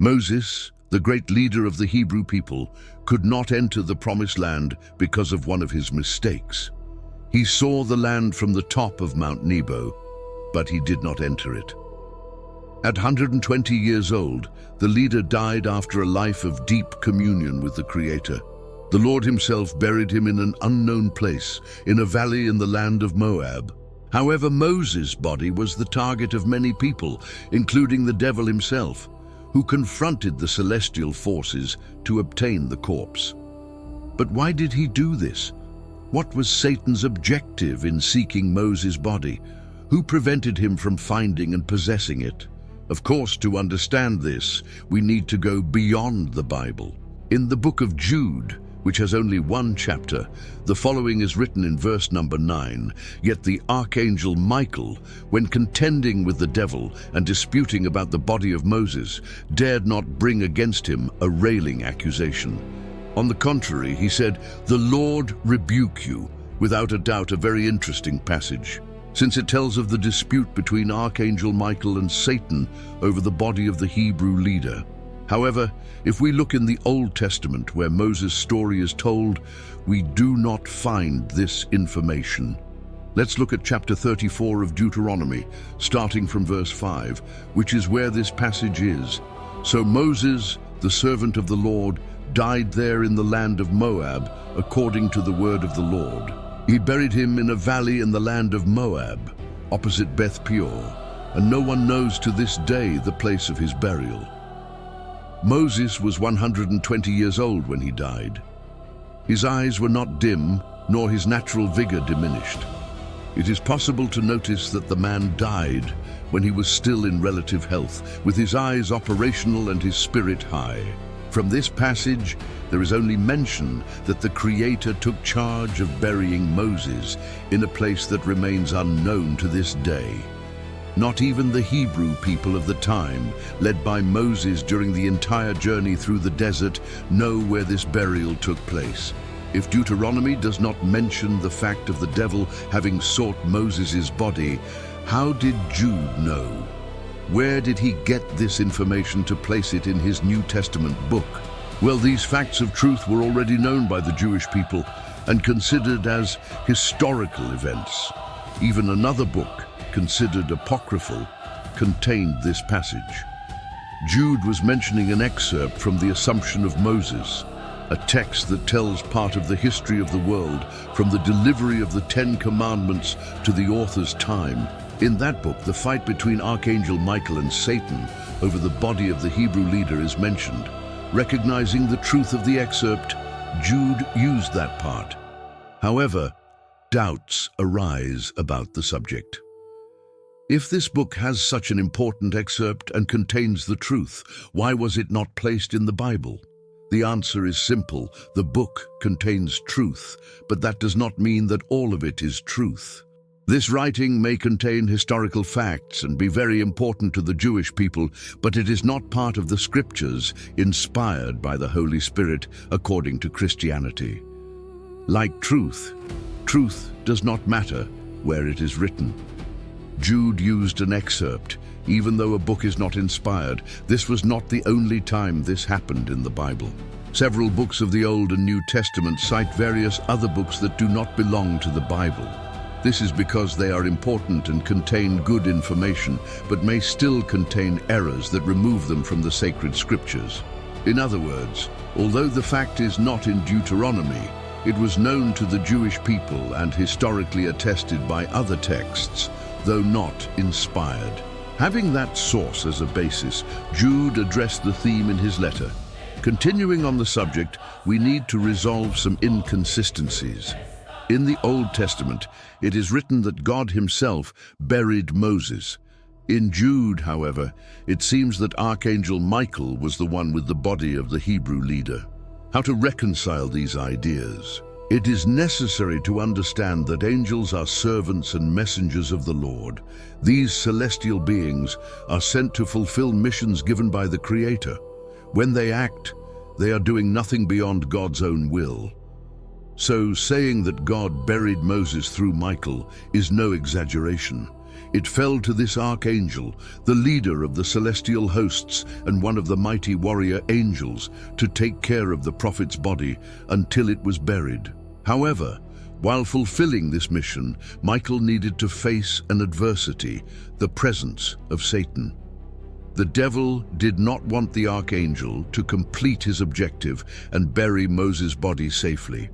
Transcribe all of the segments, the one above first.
Moses, the great leader of the Hebrew people, could not enter the promised land because of one of his mistakes. He saw the land from the top of Mount Nebo, but he did not enter it. At 120 years old, the leader died after a life of deep communion with the Creator. The Lord himself buried him in an unknown place, in a valley in the land of Moab. However, Moses' body was the target of many people, including the devil himself, who confronted the celestial forces to obtain the corpse. But why did he do this? What was Satan's objective in seeking Moses' body? Who prevented him from finding and possessing it? Of course, to understand this, we need to go beyond the Bible. In the book of Jude, which has only one chapter, the following is written in verse number 9. Yet the Archangel Michael, when contending with the devil and disputing about the body of Moses, dared not bring against him a railing accusation. On the contrary, he said, "The Lord rebuke you." Without a doubt, a very interesting passage, since it tells of the dispute between Archangel Michael and Satan over the body of the Hebrew leader. However, if we look in the Old Testament where Moses' story is told, we do not find this information. Let's look at chapter 34 of Deuteronomy, starting from verse 5, which is where this passage is. So Moses, the servant of the Lord, died there in the land of Moab, according to the word of the Lord. He buried him in a valley in the land of Moab, opposite Beth Peor, and no one knows to this day the place of his burial. Moses was 120 years old when he died. His eyes were not dim, nor his natural vigor diminished. It is possible to notice that the man died when he was still in relative health, with his eyes operational and his spirit high. From this passage, there is only mention that the Creator took charge of burying Moses in a place that remains unknown to this day. Not even the Hebrew people of the time, led by Moses during the entire journey through the desert, know where this burial took place. If Deuteronomy does not mention the fact of the devil having sought Moses' body, how did Jude know? Where did he get this information to place it in his New Testament book? Well, these facts of truth were already known by the Jewish people and considered as historical events. Even another book, considered apocryphal, contained this passage. Jude was mentioning an excerpt from the Assumption of Moses, a text that tells part of the history of the world from the delivery of the Ten Commandments to the author's time. In that book, the fight between Archangel Michael and Satan over the body of the Hebrew leader is mentioned. Recognizing the truth of the excerpt, Jude used that part. However, doubts arise about the subject. If this book has such an important excerpt and contains the truth, why was it not placed in the Bible? The answer is simple. The book contains truth, but that does not mean that all of it is truth. This writing may contain historical facts and be very important to the Jewish people, but it is not part of the scriptures inspired by the Holy Spirit according to Christianity. Like truth, truth does not matter where it is written. Jude used an excerpt. Even though a book is not inspired, this was not the only time this happened in the Bible. Several books of the Old and New Testament cite various other books that do not belong to the Bible. This is because they are important and contain good information, but may still contain errors that remove them from the sacred scriptures. In other words, although the fact is not in Deuteronomy, it was known to the Jewish people and historically attested by other texts, though not inspired. Having that source as a basis, Jude addressed the theme in his letter. Continuing on the subject, we need to resolve some inconsistencies. In the Old Testament, it is written that God himself buried Moses. In Jude, however, it seems that Archangel Michael was the one with the body of the Hebrew leader. How to reconcile these ideas? It is necessary to understand that angels are servants and messengers of the Lord. These celestial beings are sent to fulfill missions given by the Creator. When they act, they are doing nothing beyond God's own will. So saying that God buried Moses through Michael is no exaggeration. It fell to this archangel, the leader of the celestial hosts and one of the mighty warrior angels, to take care of the prophet's body until it was buried. However, while fulfilling this mission, Michael needed to face an adversity, the presence of Satan. The devil did not want the archangel to complete his objective and bury Moses' body safely.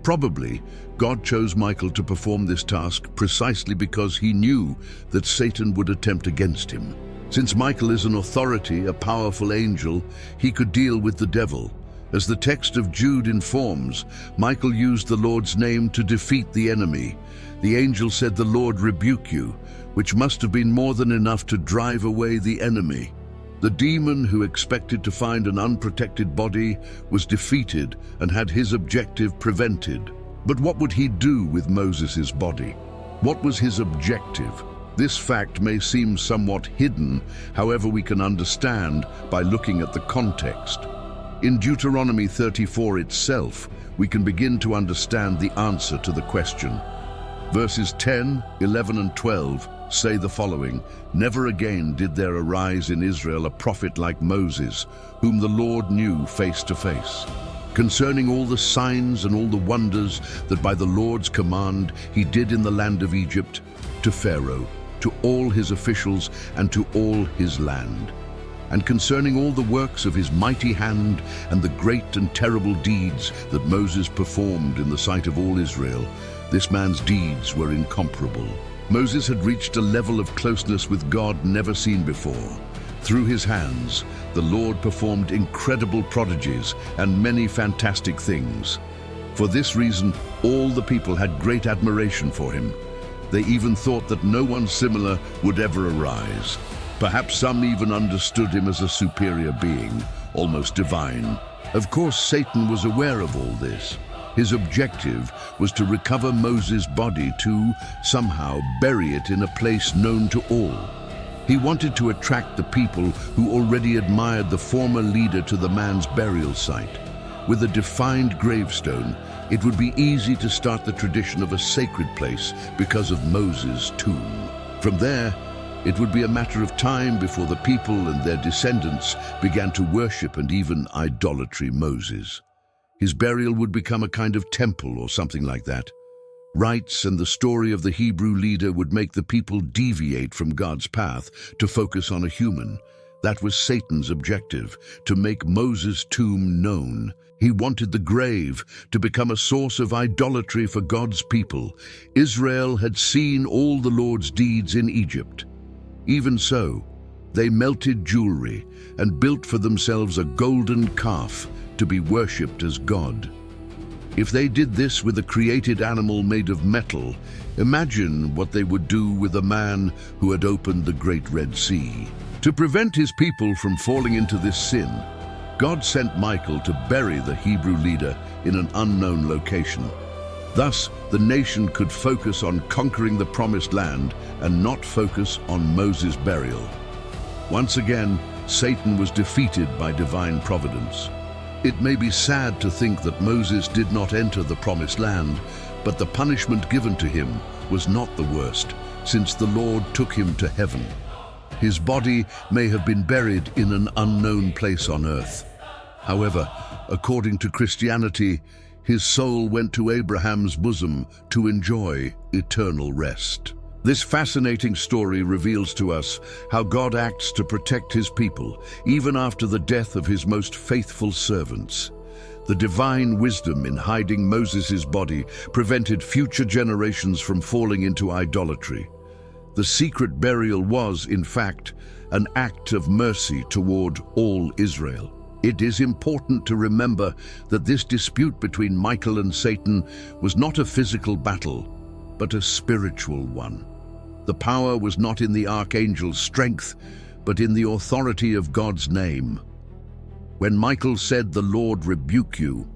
Probably, God chose Michael to perform this task precisely because he knew that Satan would attempt against him. Since Michael is an authority, a powerful angel, he could deal with the devil. As the text of Jude informs, Michael used the Lord's name to defeat the enemy. The angel said, "The Lord rebuke you," which must have been more than enough to drive away the enemy. The demon who expected to find an unprotected body was defeated and had his objective prevented. But what would he do with Moses' body? What was his objective? This fact may seem somewhat hidden, however we can understand by looking at the context. In Deuteronomy 34 itself, we can begin to understand the answer to the question. Verses 10, 11, and 12 say the following: "Never again did there arise in Israel a prophet like Moses, whom the Lord knew face to face, concerning all the signs and all the wonders that by the Lord's command he did in the land of Egypt, to Pharaoh, to all his officials, and to all his land. And concerning all the works of his mighty hand and the great and terrible deeds that Moses performed in the sight of all Israel, this man's deeds were incomparable." Moses had reached a level of closeness with God never seen before. Through his hands, the Lord performed incredible prodigies and many fantastic things. For this reason, all the people had great admiration for him. They even thought that no one similar would ever arise. Perhaps some even understood him as a superior being, almost divine. Of course, Satan was aware of all this. His objective was to recover Moses' body to, somehow, bury it in a place known to all. He wanted to attract the people who already admired the former leader to the man's burial site. With a defined gravestone, it would be easy to start the tradition of a sacred place because of Moses' tomb. From there, it would be a matter of time before the people and their descendants began to worship and even idolatry Moses. His burial would become a kind of temple or something like that. Rites and the story of the Hebrew leader would make the people deviate from God's path to focus on a human. That was Satan's objective, to make Moses' tomb known. He wanted the grave to become a source of idolatry for God's people. Israel had seen all the Lord's deeds in Egypt. Even so, they melted jewelry and built for themselves a golden calf to be worshipped as God. If they did this with a created animal made of metal, imagine what they would do with a man who had opened the Great Red Sea. To prevent his people from falling into this sin, God sent Michael to bury the Hebrew leader in an unknown location. Thus, the nation could focus on conquering the promised land and not focus on Moses' burial. Once again, Satan was defeated by divine providence. It may be sad to think that Moses did not enter the promised land, but the punishment given to him was not the worst, since the Lord took him to heaven. His body may have been buried in an unknown place on earth. However, according to Christianity, his soul went to Abraham's bosom to enjoy eternal rest. This fascinating story reveals to us how God acts to protect his people, even after the death of his most faithful servants. The divine wisdom in hiding Moses' body prevented future generations from falling into idolatry. The secret burial was, in fact, an act of mercy toward all Israel. It is important to remember that this dispute between Michael and Satan was not a physical battle, but a spiritual one. The power was not in the archangel's strength, but in the authority of God's name. When Michael said, "The Lord rebuke you,"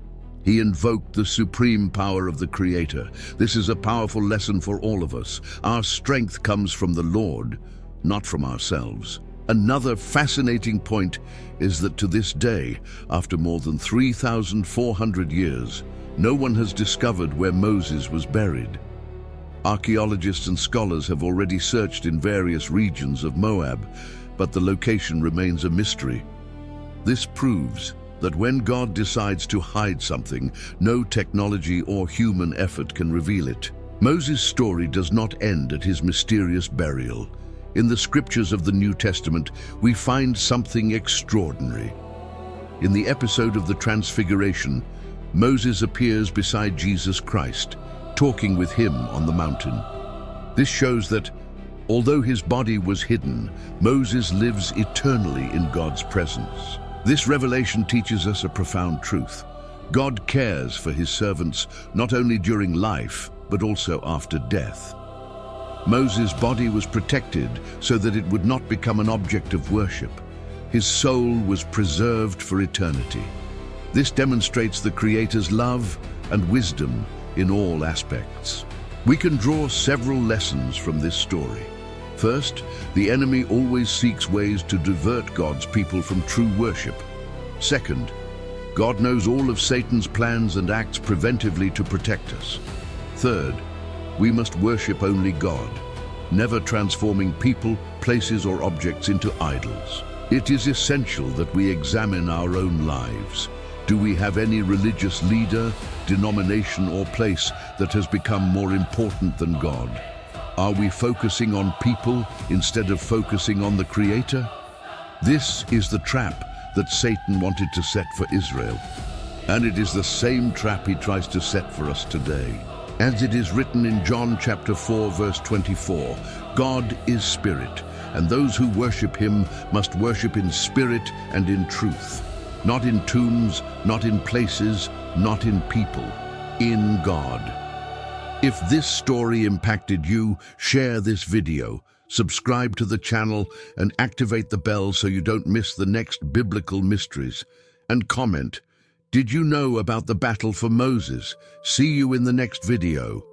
he invoked the supreme power of the Creator. This is a powerful lesson for all of us. Our strength comes from the Lord, not from ourselves. Another fascinating point is that to this day, after more than 3,400 years, no one has discovered where Moses was buried. Archaeologists and scholars have already searched in various regions of Moab, but the location remains a mystery. This proves that when God decides to hide something, no technology or human effort can reveal it. Moses' story does not end at his mysterious burial. In the scriptures of the New Testament, we find something extraordinary. In the episode of the Transfiguration, Moses appears beside Jesus Christ, talking with him on the mountain. This shows that, although his body was hidden, Moses lives eternally in God's presence. This revelation teaches us a profound truth. God cares for his servants not only during life, but also after death. Moses' body was protected so that it would not become an object of worship. His soul was preserved for eternity. This demonstrates the Creator's love and wisdom in all aspects. We can draw several lessons from this story. First, the enemy always seeks ways to divert God's people from true worship. Second, God knows all of Satan's plans and acts preventively to protect us. Third, we must worship only God, never transforming people, places, or objects into idols. It is essential that we examine our own lives. Do we have any religious leader, denomination, or place that has become more important than God? Are we focusing on people instead of focusing on the Creator? This is the trap that Satan wanted to set for Israel, and it is the same trap he tries to set for us today. As it is written in John chapter 4, verse 24, God is spirit, and those who worship him must worship in spirit and in truth. Not in tombs, not in places, not in people, in God. If this story impacted you, share this video, subscribe to the channel, and activate the bell so you don't miss the next biblical mysteries. And comment, did you know about the battle for Moses? See you in the next video.